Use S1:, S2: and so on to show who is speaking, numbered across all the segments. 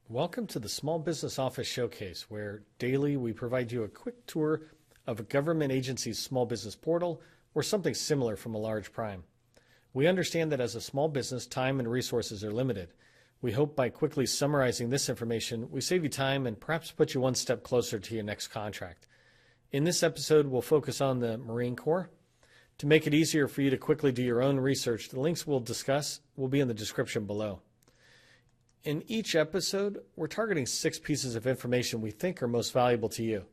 S1: Welcome to the Small Business Office Showcase, where daily we provide you a quick tour of a government agency's small business portal or something similar from a large prime. We understand that as a small business, time and resources are limited. We hope by quickly summarizing this information, we save you time and perhaps put you one step closer to your next contract. In this episode, we'll focus on the Marine Corps. To make it easier for you to quickly do your own research, the links we'll discuss will be in the description below. In each episode, we're targeting 6 pieces of information we think are most valuable to you.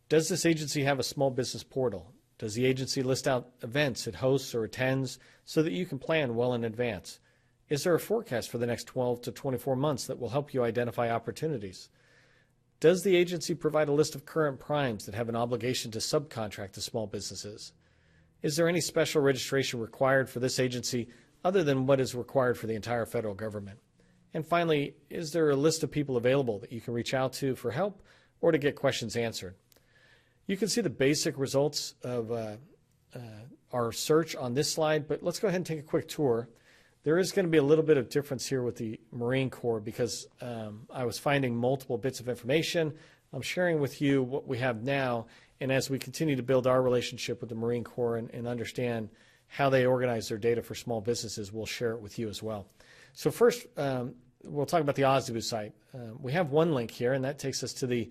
S1: Does this agency have a small business portal? Does the agency list out events it hosts or attends so that you can plan well in advance? Is there a forecast for the next 12 to 24 months that will help you identify opportunities? Does the agency provide a list of current primes that have an obligation to subcontract to small businesses? Is there any special registration required for this agency other than what is required for the entire federal government? And finally, is there a list of people available that you can reach out to for help or to get questions answered? You can see the basic results of our search on this slide, but let's go ahead and take a quick tour. There is going to be a little bit of difference here with the Marine Corps because I was finding multiple bits of information. I'm sharing with you what we have now, and as we continue to build our relationship with the Marine Corps and understand how they organize their data for small businesses, we'll share it with you as well. So first, we'll talk about the SBO site. We have one link here, and that takes us to the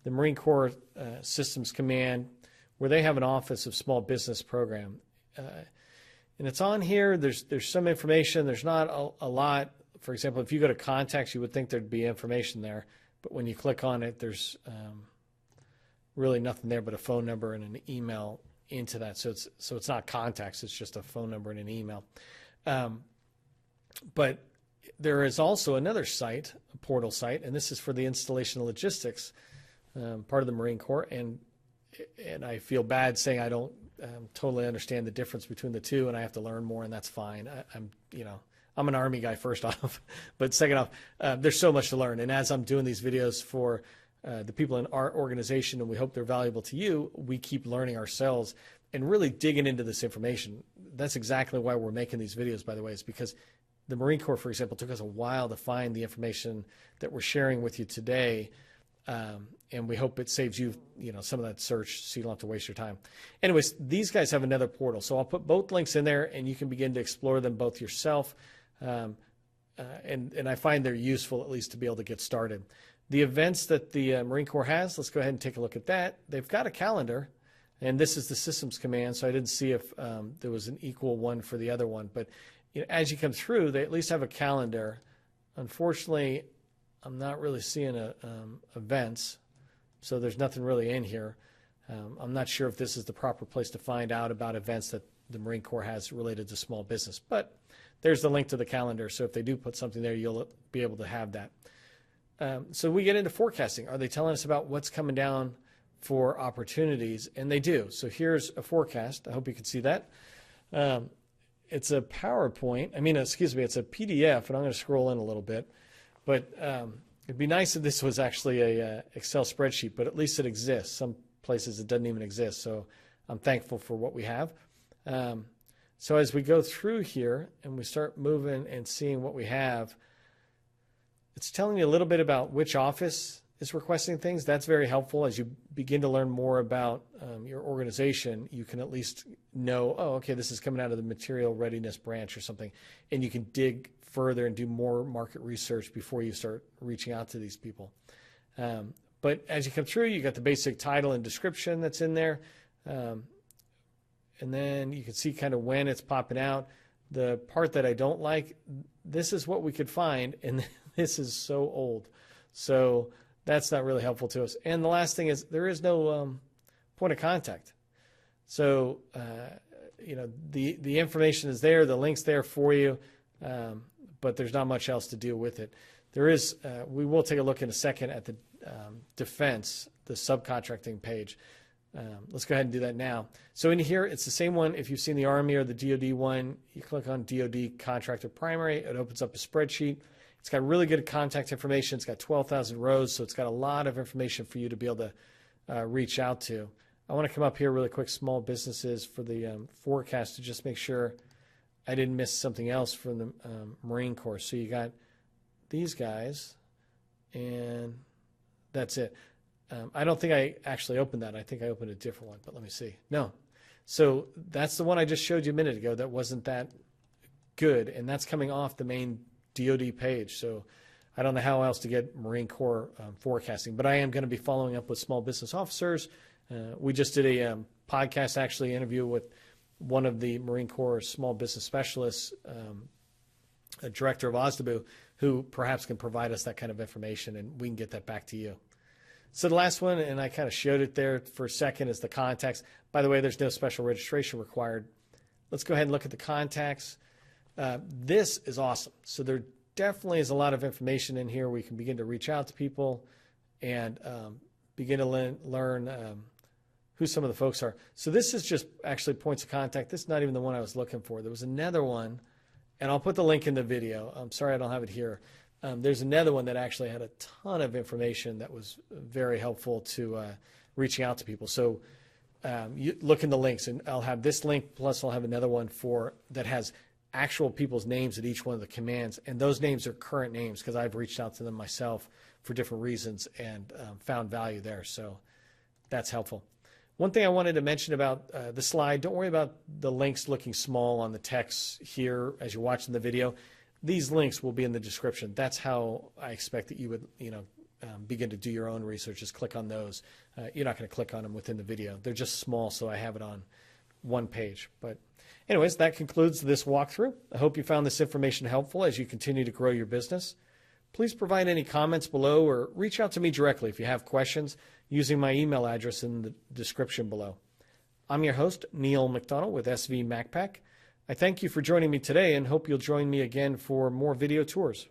S1: Marine Corps Systems Command, where they have an Office of Small Business program. And it's on here. There's some information. There's not a lot. For example, if you go to contacts, you would think there'd be information there. But when you click on it, there's really nothing there but a phone number and an email into that. So it's not contacts. It's just a phone number and an email. But there is also another site, a portal site, and this is for the installation of logistics, part of the Marine Corps. And I feel bad saying I don't totally understand the difference between the two, and I have to learn more, and that's fine. I'm an Army guy first off, but second off, there's so much to learn. And as I'm doing these videos for the people in our organization, and we hope they're valuable to you, we keep learning ourselves and really digging into this information. That's exactly why we're making these videos, by the way, is because the Marine Corps, for example, took us a while to find the information that we're sharing with you today, and we hope it saves you, some of that search so you don't have to waste your time. Anyways, these guys have another portal, so I'll put both links in there, and you can begin to explore them both yourself, and I find they're useful at least to be able to get started. The events that the Marine Corps has, let's go ahead and take a look at that. They've got a calendar, and this is the Systems Command, so I didn't see if there was an equal one for the other one, but as you come through, they at least have a calendar. Unfortunately, I'm not really seeing events, so there's nothing really in here. I'm not sure if this is the proper place to find out about events that the Marine Corps has related to small business, but there's the link to the calendar, so if they do put something there, you'll be able to have that. So we get into forecasting. Are they telling us about what's coming down for opportunities? And they do. So here's a forecast. I hope you can see that. It's a PowerPoint. It's a PDF, and I'm going to scroll in a little bit. But it'd be nice if this was actually a Excel spreadsheet, but at least it exists. Some places it doesn't even exist, so I'm thankful for what we have. So as we go through here and we start moving and seeing what we have, it's telling you a little bit about which office is requesting things. That's very helpful. As you begin to learn more about your organization, you can at least know, okay, this is coming out of the material readiness branch or something, and you can dig further and do more market research before you start reaching out to these people. But as you come through, you got the basic title and description that's in there, and then you can see kind of when it's popping out. The part that I don't like, this is what we could find, and this is so old. So that's not really helpful to us. And the last thing is there is no point of contact. So, the information is there, the link's there for you, but there's not much else to do with it. There is, we will take a look in a second at the defense, the subcontracting page. Let's go ahead and do that now. So in here, it's the same one. If you've seen the Army or the DoD one, you click on DoD Contractor Primary, it opens up a spreadsheet. It's got really good contact information. It's got 12,000 rows, so it's got a lot of information for you to be able to reach out to. I want to come up here really quick, small businesses, for the forecast to just make sure I didn't miss something else from the Marine Corps. So you got these guys, and that's it. I don't think I actually opened that. I think I opened a different one, but let me see. No. So that's the one I just showed you a minute ago that wasn't that good, and that's coming off the main DoD page. So I don't know how else to get Marine Corps forecasting, but I am going to be following up with small business officers. We just did a podcast, actually, interview with one of the Marine Corps small business specialists, a director of OSDBU, who perhaps can provide us that kind of information, and we can get that back to you. So the last one, and I kind of showed it there for a second, is the contacts. By the way, there's no special registration required. Let's go ahead and look at the contacts. This is awesome. So there definitely is a lot of information in here. We can begin to reach out to people and begin to learn who some of the folks are. So this is just actually points of contact. This is not even the one I was looking for. There was another one, and I'll put the link in the video. I'm sorry I don't have it here. There's another one that actually had a ton of information that was very helpful to reaching out to people. So you look in the links, and I'll have this link, plus I'll have another one that has actual people's names at each one of the commands, and those names are current names because I've reached out to them myself for different reasons and found value there. So that's helpful. One thing I wanted to mention about the slide, don't worry about the links looking small on the text here as you're watching the video. These links will be in the description. That's how I expect that you would, begin to do your own research, is click on those. You're not going to click on them within the video. They're just small, so I have it on one page. But anyways, that concludes this walkthrough. I hope you found this information helpful as you continue to grow your business. Please provide any comments below or reach out to me directly if you have questions using my email address in the description below. I'm your host, Neil McDonald with SV MacPack. I thank you for joining me today and hope you'll join me again for more video tours.